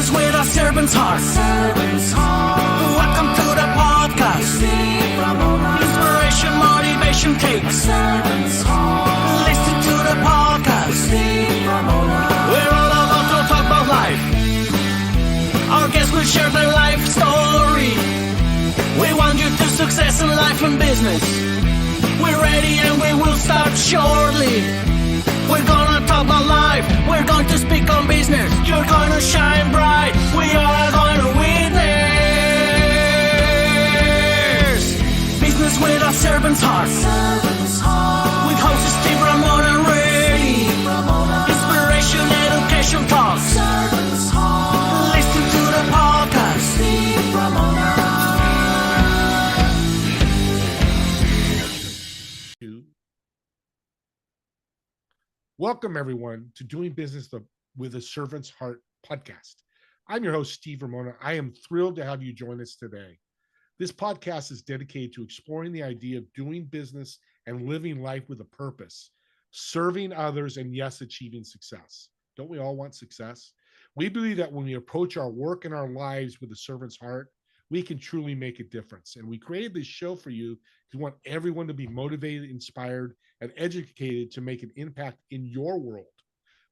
Business with a servant's heart. Welcome to the podcast. Inspiration, motivation takes. Listen to the podcast. We're all about to talk about life. Our guests will share their life story. We want you to success in life and business. We're ready and we will start shortly. We're gonna talk about life. We're going to speak on business. You're gonna shine bright. We are gonna witness business with a servant's heart. With hosts Steve, Ramona, and Ray. Inspiration, education talks. Listen to the podcast. Welcome, everyone, to Doing Business with a Servant's Heart podcast. I'm your host, Steve Ramona. I am thrilled to have you join us today. This podcast is dedicated to exploring the idea of doing business and living life with a purpose, serving others, and yes, achieving success. Don't we all want success? We believe that when we approach our work and our lives with a servant's heart, we can truly make a difference. And we created this show for you because we want everyone to be motivated, inspired, and educated to make an impact in your world.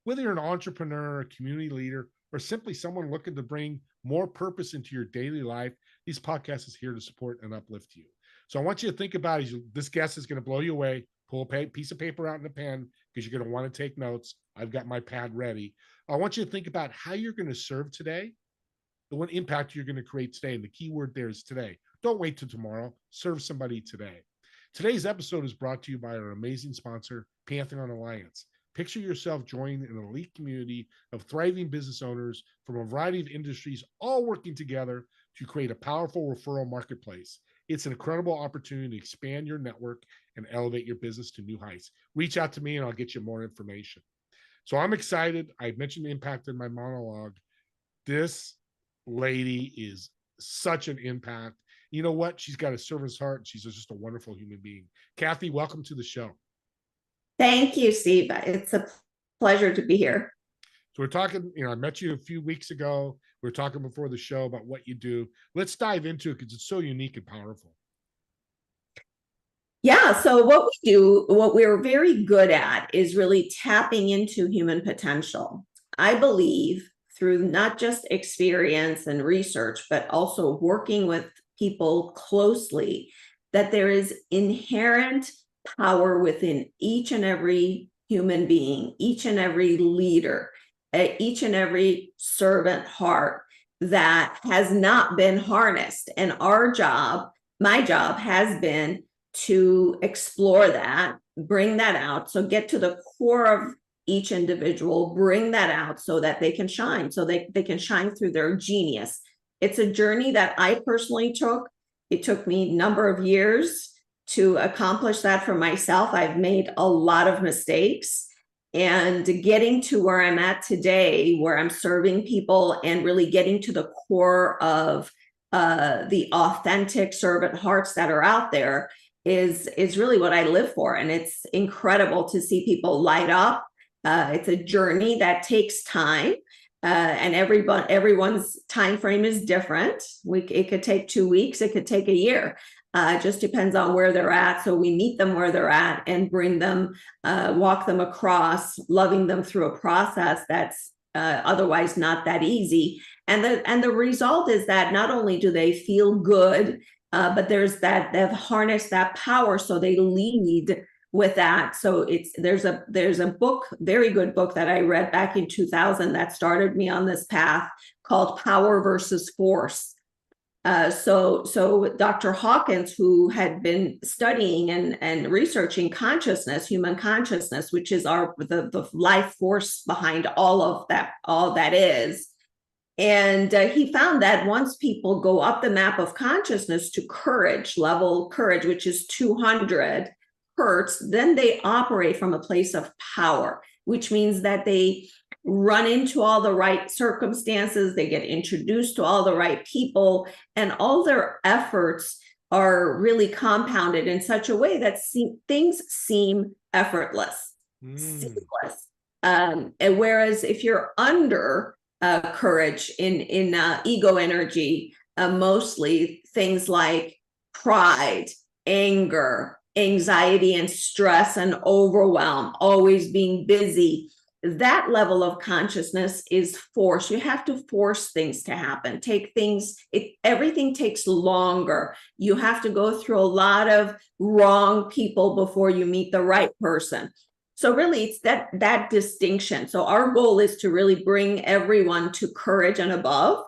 Whether you're an entrepreneur, a community leader, or simply someone looking to bring more purpose into your daily life, these podcasts is here to support and uplift you. So I want you to think about it. This guest is going to blow you away. Pull a piece of paper out and a pen because you're going to want to take notes. I've got my pad ready. I want you to think about how you're going to serve today, and what impact you're going to create today. And the key word there is today. Don't wait till tomorrow. Serve somebody today. Today's episode is brought to you by our amazing sponsor, Pantheon Alliance. Picture yourself joining an elite community of thriving business owners from a variety of industries, all working together to create a powerful referral marketplace. It's an incredible opportunity to expand your network and elevate your business to new heights. Reach out to me and I'll get you more information. So I'm excited. I mentioned the impact in my monologue. This lady is such an impact. You know what? She's got a servant's heart. She's just a wonderful human being. Kathy, welcome to the show. Thank you, Steve. It's a pleasure to be here. So we're talking, I met you a few weeks ago. We were talking before the show about what you do. Let's dive into it because it's so unique and powerful. Yeah, so what we do, what we're very good at is really tapping into human potential. I believe through not just experience and research, but also working with people closely, that there is inherent power within each and every human being, each and every leader, each and every servant heart that has not been harnessed. And our job, my job, has been to explore that, bring that out. So get to the core of each individual, bring that out so that they can shine, so they can shine through their genius. It's a journey that I personally took. It took me a number of years to accomplish that for myself. I've made a lot of mistakes, and getting to where I'm at today, where I'm serving people and really getting to the core of the authentic servant hearts that are out there is really what I live for. And it's incredible to see people light up. It's a journey that takes time, and everyone's time frame is different. It could take 2 weeks, it could take a year. It just depends on where they're at. So we meet them where they're at and bring them, walk them across, loving them through a process that's otherwise not that easy. And the result is that not only do they feel good, but they've harnessed that power, so they lead with that. So there's a book, very good book that I read back in 2000 that started me on this path called Power versus Force. So Dr. Hawkins, who had been studying and researching consciousness, human consciousness, which is the life force behind all that is. And he found that once people go up the map of consciousness to level courage, which is 200 hertz, then they operate from a place of power, which means that they run into all the right circumstances, they get introduced to all the right people, and all their efforts are really compounded in such a way that things seem effortless, seamless. And whereas if you're under courage, in ego energy, mostly things like pride, anger, anxiety and stress and overwhelm, always being busy. That level of consciousness is force. You have to force things to happen. Everything takes longer. You have to go through a lot of wrong people before you meet the right person. So really, it's that distinction. So our goal is to really bring everyone to courage and above,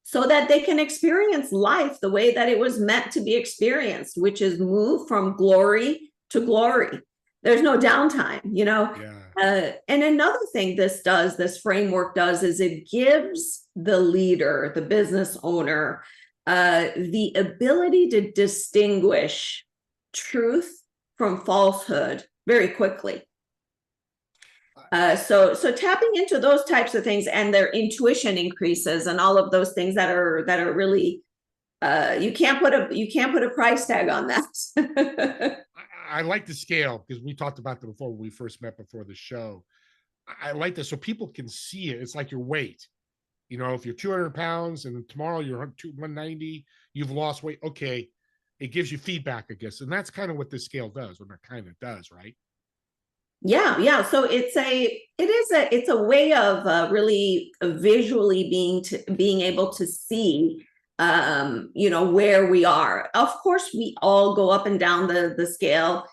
so that they can experience life the way that it was meant to be experienced, which is move from glory to glory. There's no downtime, Yeah. And another thing this framework does, is it gives the leader, the business owner, the ability to distinguish truth from falsehood very quickly. So tapping into those types of things, and their intuition increases, and all of those things that are really, you can't put a price tag on that. I like the scale, because we talked about that before when we first met before the show. I like this so people can see it. It's like your weight. If you're 200 pounds and tomorrow you're 190, you've lost weight. Okay. It gives you feedback, I guess. And that's kind of what this scale does, or that kind of does, right? Yeah. So it's a way of really visually being able to see, where we are. Of course, we all go up and down the scale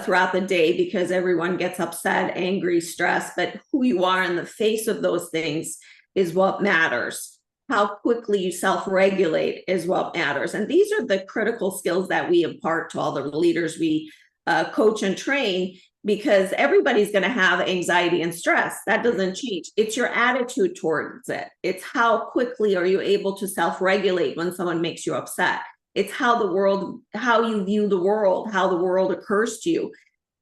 throughout the day, because everyone gets upset, angry, stressed. But who you are in the face of those things is what matters. How quickly you self-regulate is what matters. And these are the critical skills that we impart to all the leaders we coach and train, because everybody's going to have anxiety and stress. That doesn't change. It's your attitude towards it. It's how quickly are you able to self-regulate when someone makes you upset. It's how you view the world, how the world occurs to you.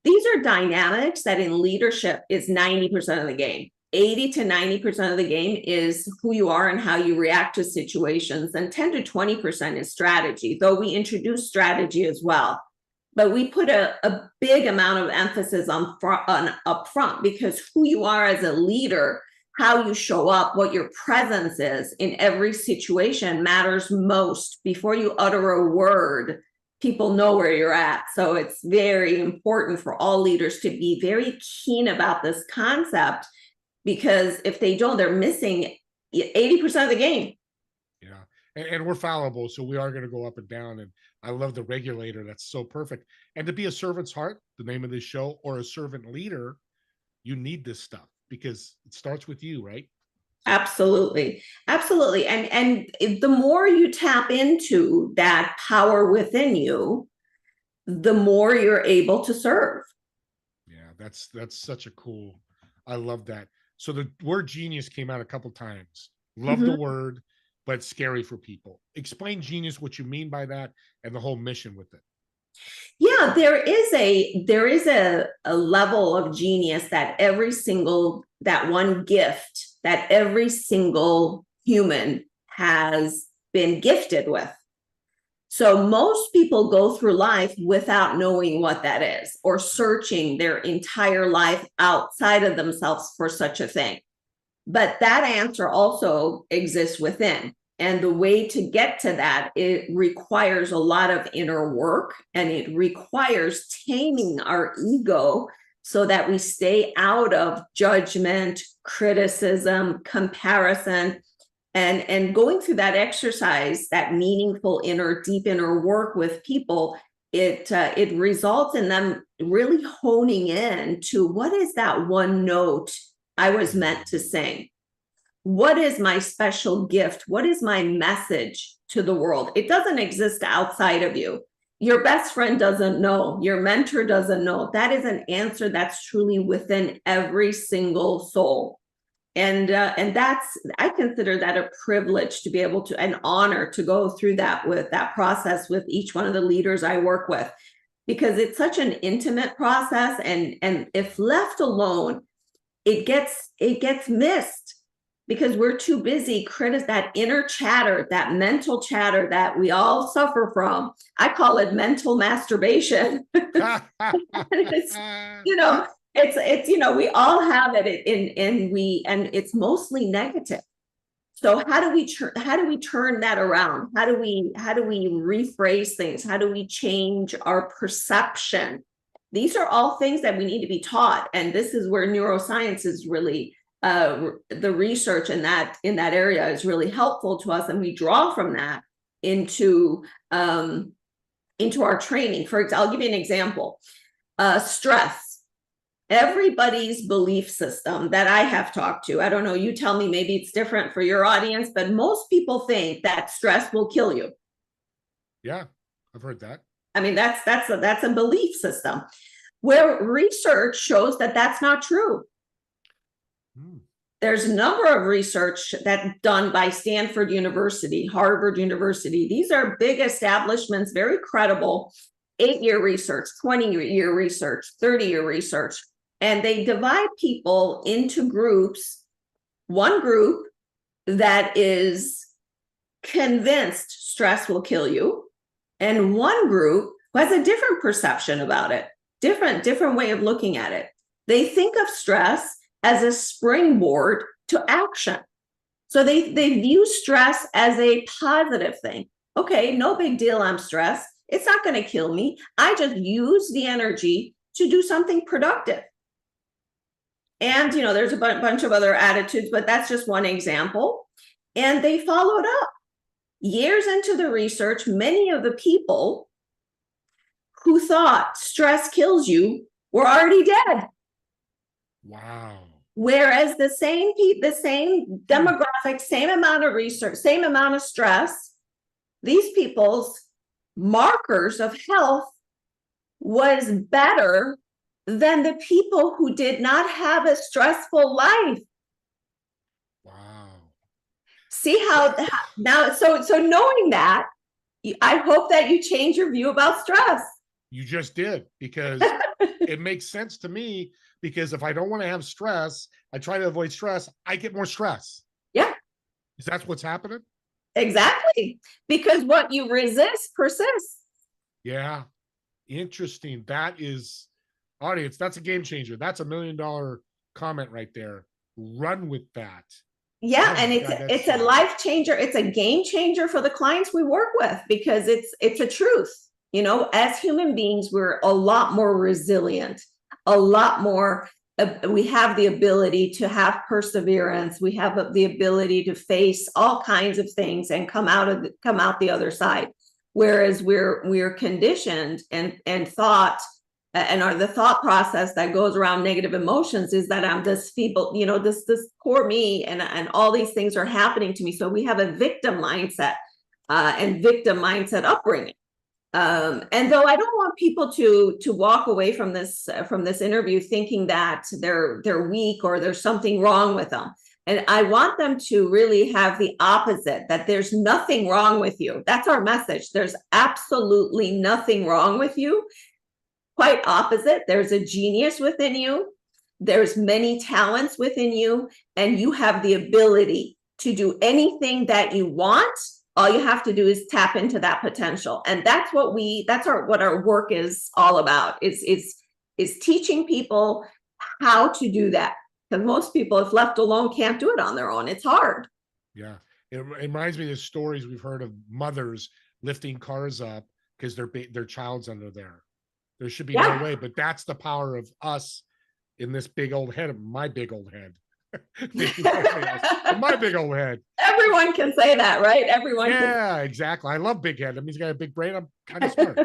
These are dynamics that in leadership is 90% of the game. 80 to 90% of the game is who you are and how you react to situations. And 10 to 20% is strategy, though we introduce strategy as well. But we put a big amount of emphasis on upfront, because who you are as a leader, how you show up, what your presence is in every situation matters most. Before you utter a word, people know where you're at. So it's very important for all leaders to be very keen about this concept, because if they don't, they're missing 80% of the game. Yeah. And we're fallible, so we are going to go up and down. And I love the regulator. That's so perfect. And to be a servant's heart, the name of this show, or a servant leader, you need this stuff, because it starts with you, right? Absolutely. And the more you tap into that power within you, the more you're able to serve. Yeah, that's such a cool. I love that. So the word genius came out a couple times. Love the word, but scary for people. Explain genius, what you mean by that, and the whole mission with it. Yeah, there is a level of genius that that one gift that every single human has been gifted with. So most people go through life without knowing what that is, or searching their entire life outside of themselves for such a thing. But that answer also exists within. And the way to get to that, it requires a lot of inner work, and it requires taming our ego so that we stay out of judgment, criticism, comparison, and going through that exercise, that meaningful deep inner work with people. It results in them really honing in to, what is that one note I was meant to sing? What is my special gift? What is my message to the world? It doesn't exist outside of you. Your best friend doesn't know. Your mentor doesn't know. That is an answer that's truly within every single soul. And I consider that a privilege to be able to, an honor to go through that process with each one of the leaders I work with, because it's such an intimate process. And if left alone, it gets missed, because we're too busy that inner chatter, that mental chatter that we all suffer from. I call it mental masturbation. It's, it's we all have it and it's mostly negative. So how do we turn that around? How do we rephrase things? How do we change our perception? These are all things that we need to be taught, and this is where neuroscience is really the research in that area is really helpful to us, and we draw from that into our training. For example, I'll give you an example. Stress. Everybody's belief system that I have talked to, I don't know, you tell me, maybe it's different for your audience, but most people think that stress will kill you. Yeah, I've heard that. I mean, that's a belief system, where research shows that that's not true. There's a number of research that's done by Stanford University, Harvard University. These are big establishments, very credible, 8-year research, 20-year research, 30-year research. And they divide people into groups. One group that is convinced stress will kill you, and one group who has a different perception about it, different way of looking at it. They think of stress as a springboard to action. So they view stress as a positive thing. Okay, no big deal, I'm stressed. It's not going to kill me. I just use the energy to do something productive. And, there's a bunch of other attitudes, but that's just one example. And they followed up. Years into the research, many of the people who thought stress kills you were already dead. Wow. Whereas the same demographic, same amount of research, same amount of stress, these people's markers of health was better than the people who did not have a stressful life. Wow. See how now, so knowing that, I hope that you change your view about stress. You just did, because it makes sense to me, because if I don't want to have stress, I try to avoid stress, I get more stress. Yeah. Is that what's happening? Exactly. Because what you resist persists. Yeah. Interesting. That is, audience, that's a game changer. That's $1 million comment right there. Run with that. Yeah, and it's a life changer. It's a game changer for the clients we work with, because it's a truth. As human beings, we're a lot more resilient, a lot more. We have the ability to have perseverance. We have the ability to face all kinds of things and come out the other side. Whereas we're conditioned and thought, and the thought process that goes around negative emotions is that I'm this feeble, this poor me, and all these things are happening to me. So we have a victim mindset and victim mindset upbringing. And though I don't want people to walk away from this interview thinking that they're weak or there's something wrong with them. And I want them to really have the opposite, that there's nothing wrong with you. That's our message. There's absolutely nothing wrong with you. Quite opposite. There's a genius within you. There's many talents within you, and you have the ability to do anything that you want. All you have to do is tap into that potential. And that's what our work is all about, is teaching people how to do that. Because most people, if left alone, can't do it on their own. It's hard. Yeah. It reminds me of stories we've heard of mothers lifting cars up because their child's under there. There should be no way, but that's the power of us in this big old head, my big old head. My big old head. Everyone can say that, right? Everyone. Yeah, exactly. I love big head. That means you got a big brain. I'm kind of smart.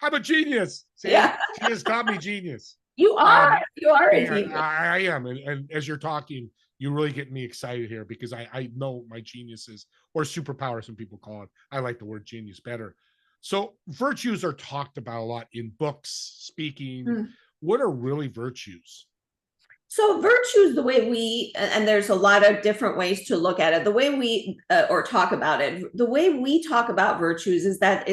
I'm a genius. See? Yeah. She just called me genius. You are. You are a genius. I am. And as you're talking, you really get me excited here, because I know my geniuses, or superpower, some people call it. I like the word genius better. So virtues are talked about a lot in books, speaking. What are really virtues? So virtues, the way we, and there's a lot of different ways to look at it, the way we, or talk about it, the way we talk about virtues is that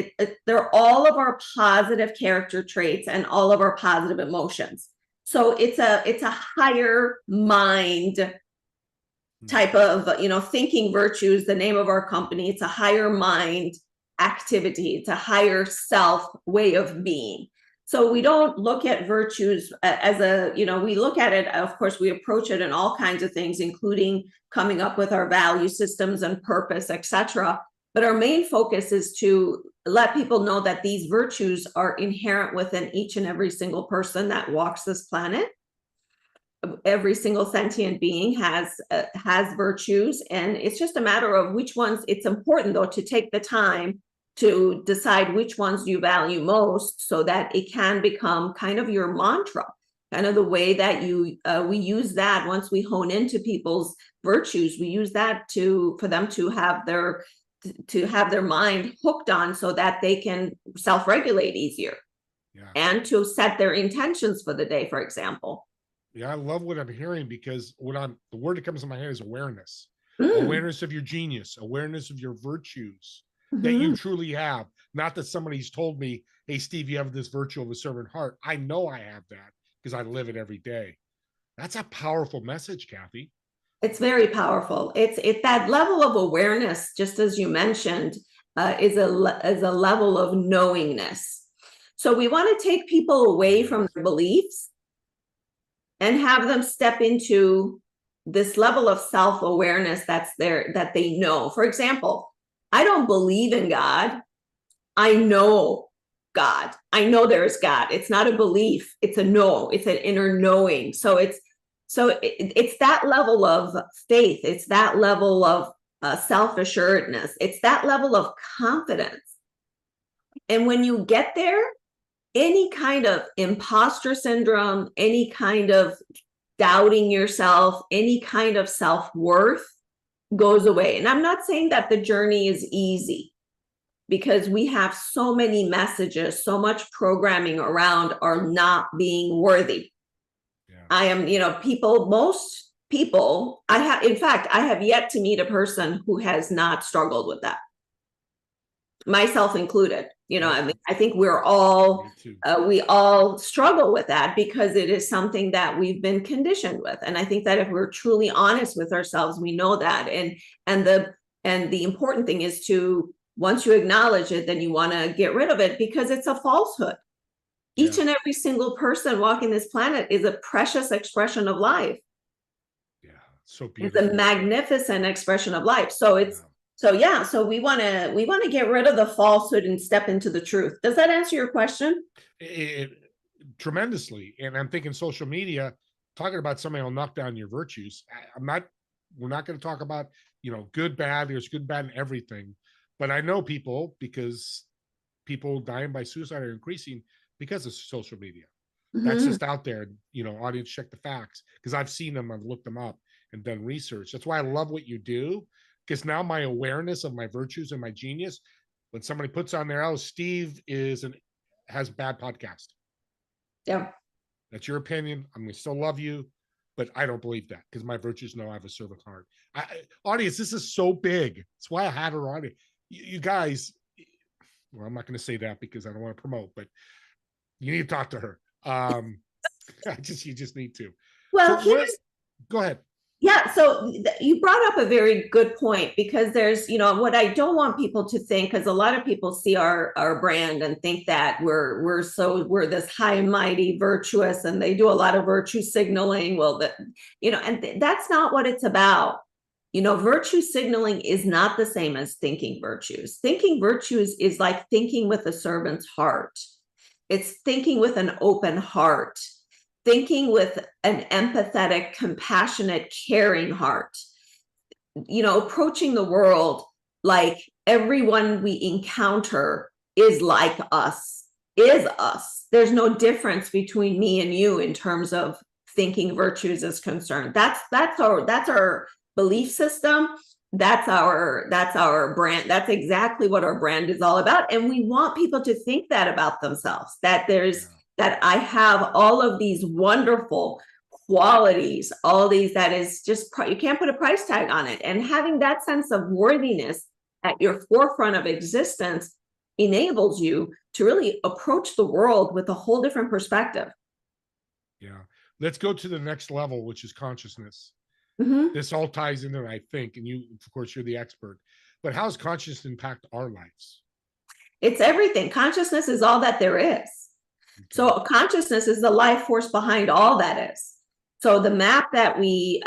they're all of our positive character traits and all of our positive emotions. So it's a higher mind type of, thinking virtues, the name of our company. It's a higher mind activity. It's a higher self way of being. So we don't look at virtues as a, we look at it, of course, we approach it in all kinds of things, including coming up with our value systems and purpose, etc. But our main focus is to let people know that these virtues are inherent within each and every single person that walks this planet. Every single sentient being has virtues, and it's just a matter of which ones. It's important, though, to take the time to decide which ones you value most, so that it can become kind of your mantra, kind of the way that we use that. Once we hone into people's virtues, we use that for them to have their mind hooked on, so that they can self-regulate easier, and to set their intentions for the day, for example. Yeah, I love what I'm hearing, because the word that comes to my head is awareness. Awareness of your genius, awareness of your virtues that you truly have. Not that somebody's told me, hey, Steve, you have this virtue of a servant heart. I know I have that because I live it every day. That's a powerful message, Kathy. It's very powerful. It's that level of awareness, just as you mentioned, is a level of knowingness. So we want to take people away from their beliefs and have them step into this level of self-awareness that's there, that they know. For example, I don't believe in God. I know God. I know there's God. It's not a belief. It's a know. It's an inner knowing. So it's that level of faith. It's that level of self-assuredness. It's that level of confidence. And when you get there, any kind of imposter syndrome, any kind of doubting yourself, any kind of self-worth goes away. And I'm not saying that the journey is easy, because we have so many messages, so much programming around our not being worthy. Yeah. I am, most people, in fact, I have yet to meet a person who has not struggled with that, myself included. I think we're all, we all struggle with that, because it is something that we've been conditioned with. And I think that if we're truly honest with ourselves, we know that. And the important thing is to, once you acknowledge it, then you want to get rid of it, because it's a falsehood. Each and every single person walking this planet is a precious expression of life. Yeah, so beautiful. It's a magnificent expression of life. So it's, so we want to get rid of the falsehood and step into the truth. Does that answer your question? Tremendously. And I'm thinking social media, talking about somebody will knock down your virtues. We're not going to talk about, good, bad. There's good, bad, and everything. But I know people, because people dying by suicide are increasing because of social media. That's just out there. Audience, check the facts, because I've seen them, I've looked them up and done research. That's why I love what you do. Because now my awareness of my virtues and my genius, when somebody puts on there, oh, Steve has bad podcast. Yeah. That's your opinion. I'm going to still love you, but I don't believe that, because my virtues know I have a servant heart. Audience, this is so big. That's why I had her on it. You guys, well, I'm not going to say that because I don't want to promote, but you need to talk to her. You just need to. Well, go ahead. Yeah, so you brought up a very good point, because there's, what I don't want people to think, because a lot of people see our brand and think that we're this high and mighty virtuous, and they do a lot of virtue signaling. Well, and that's not what it's about. Virtue signaling is not the same as thinking virtues. Thinking virtues is like thinking with a servant's heart. It's thinking with an open heart. Thinking with an empathetic, compassionate, caring heart, approaching the world like everyone we encounter is like us, is us. There's no difference between me and you in terms of thinking virtues is concerned. That's our belief system. That's our brand. That's exactly what our brand is all about. And we want people to think that about themselves, that that I have all of these wonderful qualities, all these, that is just, you can't put a price tag on it. And having that sense of worthiness at your forefront of existence enables you to really approach the world with a whole different perspective. Yeah. Let's go to the next level, which is consciousness. This all ties into it, I think, and you, of course, you're the expert, but how does consciousness impact our lives? It's everything. Consciousness is all that there is. So consciousness is the life force behind all that is. So the map that you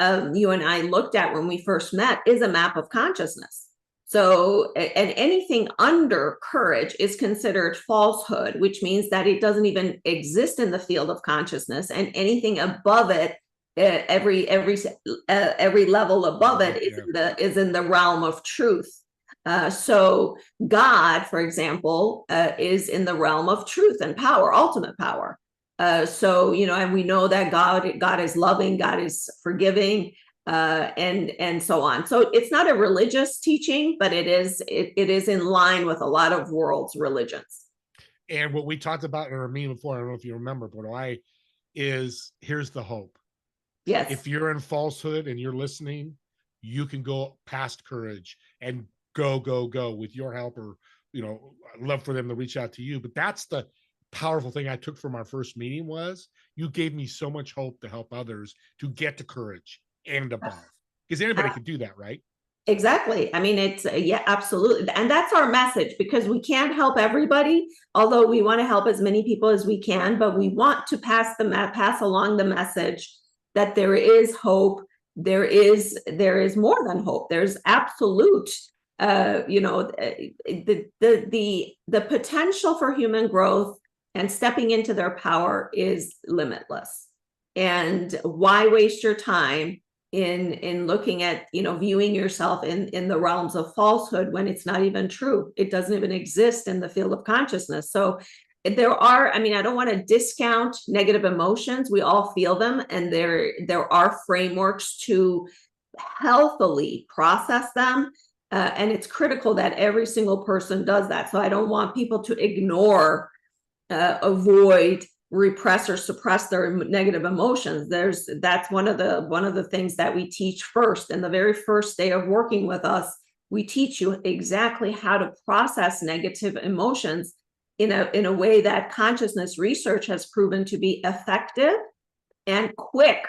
and I looked at when we first met is a map of consciousness. So, and anything under courage is considered falsehood, which means that it doesn't even exist in the field of consciousness, and anything above it, every level above it is in the realm of truth. So God, for example, is in the realm of truth and power, ultimate power. So, and we know that God is loving, God is forgiving, and so on. So it's not a religious teaching, but it is in line with a lot of world's religions. And what we talked about in our meeting before, I don't know if you remember, but here's the hope. Yes. If you're in falsehood and you're listening, you can go past courage and go with your help, or I'd love for them to reach out to you. But that's the powerful thing I took from our first meeting, was you gave me so much hope to help others to get to courage and above, because anybody can do that, right? Exactly. I mean, it's absolutely. And that's our message, because we can't help everybody, although we want to help as many people as we can, but we want to pass along the message that there is hope. There is more than hope. There's absolute the potential for human growth and stepping into their power is limitless. And why waste your time in looking at, viewing yourself in the realms of falsehood when it's not even true? It doesn't even exist in the field of consciousness. So I don't want to discount negative emotions. We all feel them, and there are frameworks to healthily process them. And it's critical that every single person does that. So I don't want people to ignore, avoid, repress, or suppress their negative emotions. That's one of the things that we teach first. In the very first day of working with us, we teach you exactly how to process negative emotions in a way that consciousness research has proven to be effective and quick,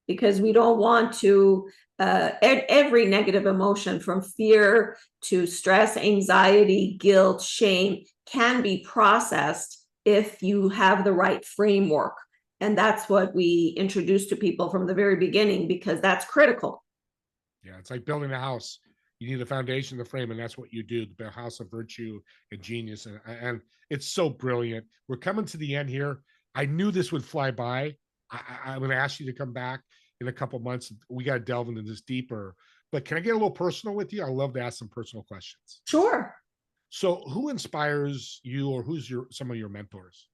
because we don't want to every negative emotion, from fear to stress, anxiety, guilt, shame, can be processed if you have the right framework. And that's what we introduce to people from the very beginning, because that's critical. Yeah, it's like building a house. You need a foundation, the frame, and that's what you do. The house of virtue and genius, and it's so brilliant. We're coming to the end here. I knew this would fly by. I'm going to ask you to come back in a couple months. We got to delve into this deeper. But can I get a little personal with you? I love to ask some personal questions. Sure. So, who inspires you, or who's some of your mentors?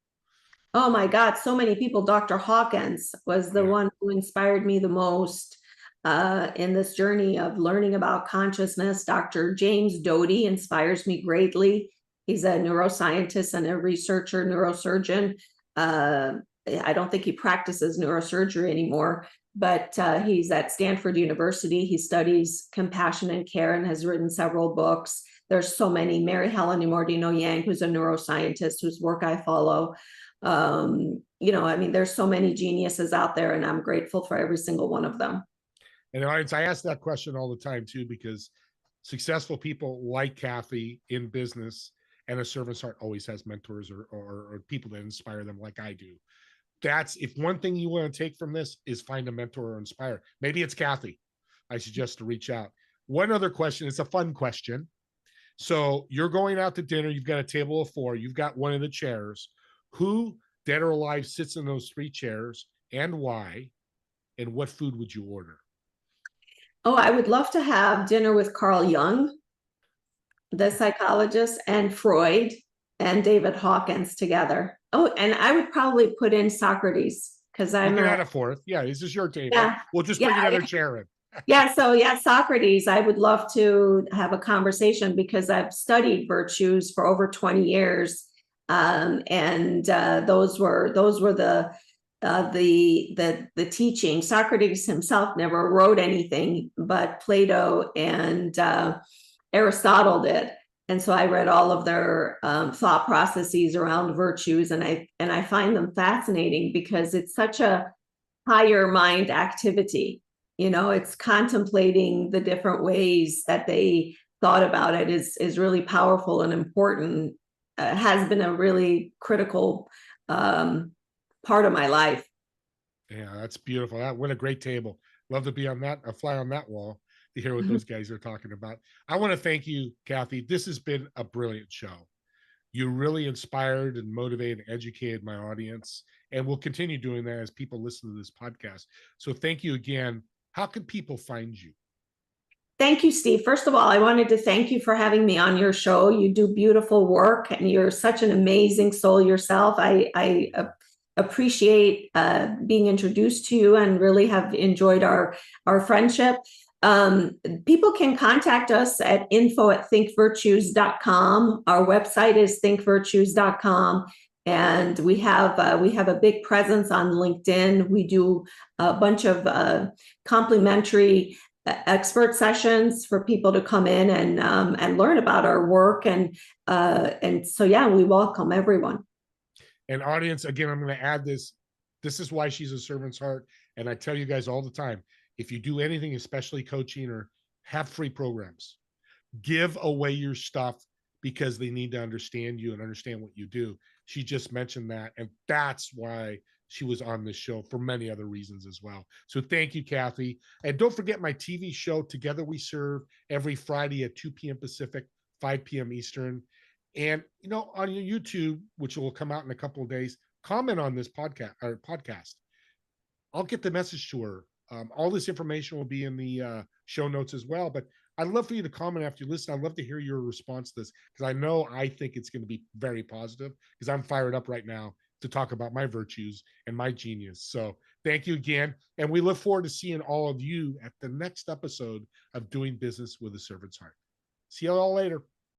Oh my God, so many people. Dr. Hawkins was the one who inspired me the most in this journey of learning about consciousness. Dr. James Doty inspires me greatly. He's a neuroscientist and a researcher, neurosurgeon. I don't think he practices neurosurgery anymore, but he's at Stanford University. He studies compassion and care and has written several books. There's so many. Mary Helen Immordino Yang, who's a neuroscientist whose work I follow. There's so many geniuses out there, and I'm grateful for every single one of them. And audience, I ask that question all the time too, because successful people like Kathy in business and a servant's heart always has mentors or people that inspire them, like I do. That's, if one thing you want to take from this is find a mentor or inspire. Maybe it's Kathy. I suggest to reach out. One other question. It's a fun question. So you're going out to dinner. You've got a table of 4. You've got one of the chairs. Who, dead or alive, sits in those 3 chairs, and why? And what food would you order? Oh, I would love to have dinner with Carl Jung, the psychologist, and Freud and David Hawkins together. Oh, and I would probably put in Socrates, because I'm add a 4th. Yeah, this is your table. Yeah, we'll just bring another chair in. Socrates, I would love to have a conversation, because I've studied virtues for over 20 years. Those were the teaching. Socrates himself never wrote anything, but Plato and Aristotle did. And so I read all of their thought processes around virtues, and I find them fascinating, because it's such a higher mind activity. It's contemplating the different ways that they thought about it is really powerful and important. Has been a really critical part of my life. Yeah, that's beautiful. What a great table. Love to be on that, a fly on that wall to hear what those guys are talking about. I want to thank you, Kathy. This has been a brilliant show. You really inspired and motivated and educated my audience, and we'll continue doing that as people listen to this podcast. So thank you again. How can people find you? Thank you, Steve. First of all, I wanted to thank you for having me on your show. You do beautiful work, and you're such an amazing soul yourself. I appreciate being introduced to you, and really have enjoyed our friendship. People can contact us at info@thinkvirtues.com. Our website is thinkvirtues.com. And we have a big presence on LinkedIn. We do a bunch of complimentary expert sessions for people to come in and learn about our work. And so, yeah, we welcome everyone. And audience, again, I'm going to add this. This is why she's a servant's heart. And I tell you guys all the time, if you do anything, especially coaching or have free programs, give away your stuff, because they need to understand you and understand what you do. She just mentioned that. And that's why she was on this show, for many other reasons as well. So thank you, Kathy. And don't forget my TV show, Together We Serve, every Friday at 2 p.m. Pacific, 5 p.m. Eastern. And, on your YouTube, which will come out in a couple of days, comment on this podcast. I'll get the message to her. All this information will be in the show notes as well. But I'd love for you to comment after you listen. I'd love to hear your response to this, because I think it's going to be very positive, because I'm fired up right now to talk about my virtues and my genius. So thank you again. And we look forward to seeing all of you at the next episode of Doing Business with a Servant's Heart. See you all later.